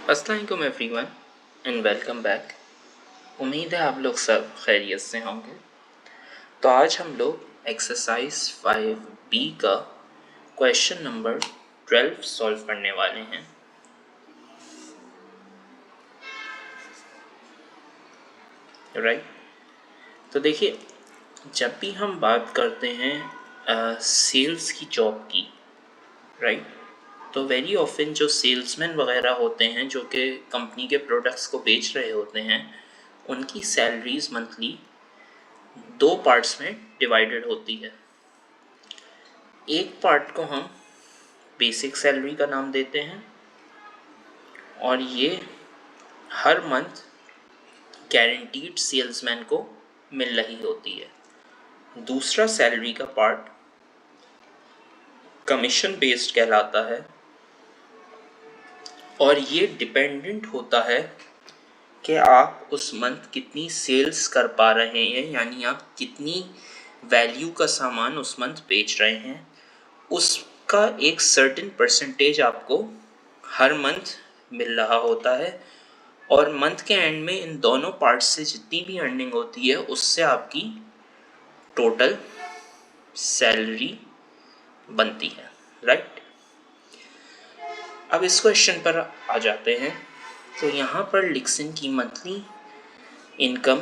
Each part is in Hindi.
अस्सलामुअलैकुम एवरीवन एंड वेलकम बैक। उम्मीद है आप लोग सब खैरियत से होंगे। तो आज हम लोग एक्सरसाइज 5B का क्वेश्चन नंबर 12 सॉल्व करने वाले हैं। राइट, तो देखिए, जब भी हम बात करते हैं सेल्स की जॉब की, राइट, तो वेरी ऑफन जो सेल्समैन वगैरह होते हैं जो कि कंपनी के प्रोडक्ट्स को बेच रहे होते हैं, उनकी सैलरीज मंथली दो पार्ट्स में डिवाइडेड होती है। एक पार्ट को हम बेसिक सैलरी का नाम देते हैं और ये हर मंथ गारंटीड सेल्समैन को मिल रही होती है। दूसरा सैलरी का पार्ट कमीशन बेस्ड कहलाता है और ये डिपेंडेंट होता है कि आप उस मंथ कितनी सेल्स कर पा रहे हैं, यानी आप कितनी वैल्यू का सामान उस मंथ बेच रहे हैं, उसका एक सर्टेन परसेंटेज आपको हर मंथ मिल रहा होता है। और मंथ के एंड में इन दोनों पार्ट्स से जितनी भी अर्निंग होती है उससे आपकी टोटल सैलरी बनती है। राइट, अब इस क्वेश्चन पर आ जाते हैं। तो यहाँ पर लिक्सन की मंथली इनकम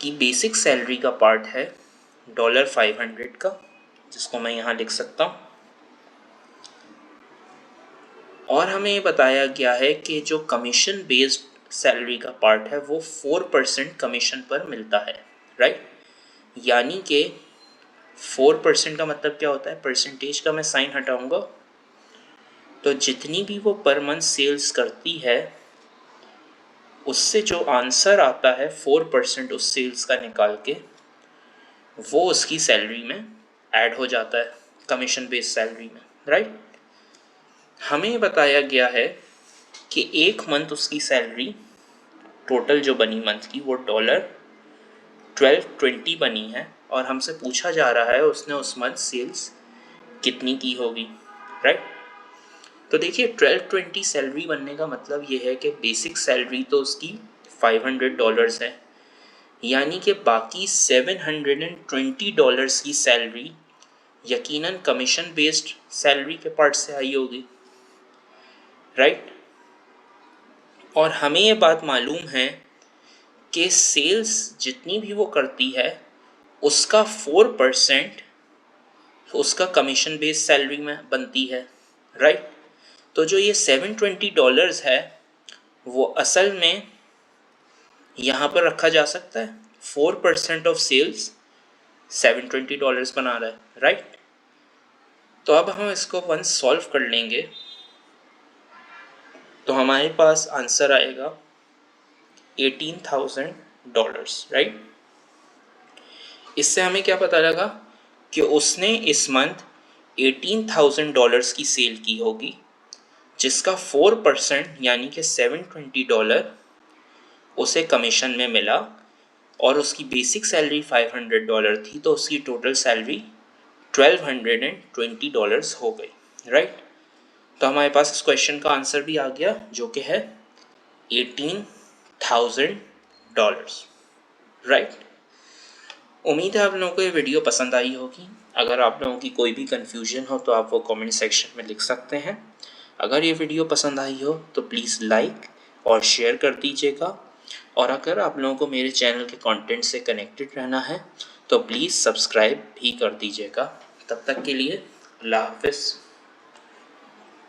की बेसिक सैलरी का पार्ट है $500 का, जिसको मैं यहाँ लिख सकता हूँ। और हमें ये बताया गया है कि जो कमीशन बेस्ड सैलरी का पार्ट है वो 4% कमीशन पर मिलता है। राइट, यानी कि 4% का मतलब क्या होता है, परसेंटेज का मैं साइन हटाऊंगा, तो जितनी भी वो पर मंथ सेल्स करती है उससे जो आंसर आता है 4% उस सेल्स का निकाल के वो उसकी सैलरी में ऐड हो जाता है, कमीशन बेस्ड सैलरी में। राइट, हमें बताया गया है कि एक मंथ उसकी सैलरी टोटल जो बनी मंथ की वो $1220 बनी है और हमसे पूछा जा रहा है उसने उस मंथ सेल्स कितनी की होगी। राइट, तो देखिए 1220 सैलरी बनने का मतलब ये है कि बेसिक सैलरी तो उसकी $500 है, यानी कि बाकी $720 की सैलरी यकीनन कमीशन बेस्ड सैलरी के पार्ट से आई होगी। राइट, और हमें ये बात मालूम है कि सेल्स जितनी भी वो करती है उसका 4% उसका कमीशन बेस्ड सैलरी में बनती है। राइट, तो जो ये $720 है वो असल में यहाँ पर रखा जा सकता है, 4% ऑफ सेल्स $720 बना रहा है। राइट, तो अब हम इसको वंस सॉल्व कर लेंगे तो हमारे पास आंसर आएगा $18,000। राइट, इससे हमें क्या पता लगा कि उसने इस मंथ $18,000 की सेल की होगी, जिसका 4% यानी कि $720 उसे कमीशन में मिला और उसकी बेसिक सैलरी $500 थी, तो उसकी टोटल सैलरी $1,220 हो गई। राइट, तो हमारे पास इस क्वेश्चन का आंसर भी आ गया जो कि है $18,000। राइट, उम्मीद है आप लोगों को ये वीडियो पसंद आई होगी। अगर आप लोगों की कोई भी कन्फ्यूजन हो तो आप वो कमेंट सेक्शन में लिख सकते हैं। अगर ये वीडियो पसंद आई हो तो प्लीज़ लाइक और शेयर कर दीजिएगा, और अगर आप लोगों को मेरे चैनल के कंटेंट से कनेक्टेड रहना है तो प्लीज़ सब्सक्राइब भी कर दीजिएगा। तब तक के लिए अल्लाह हाफ़िज़।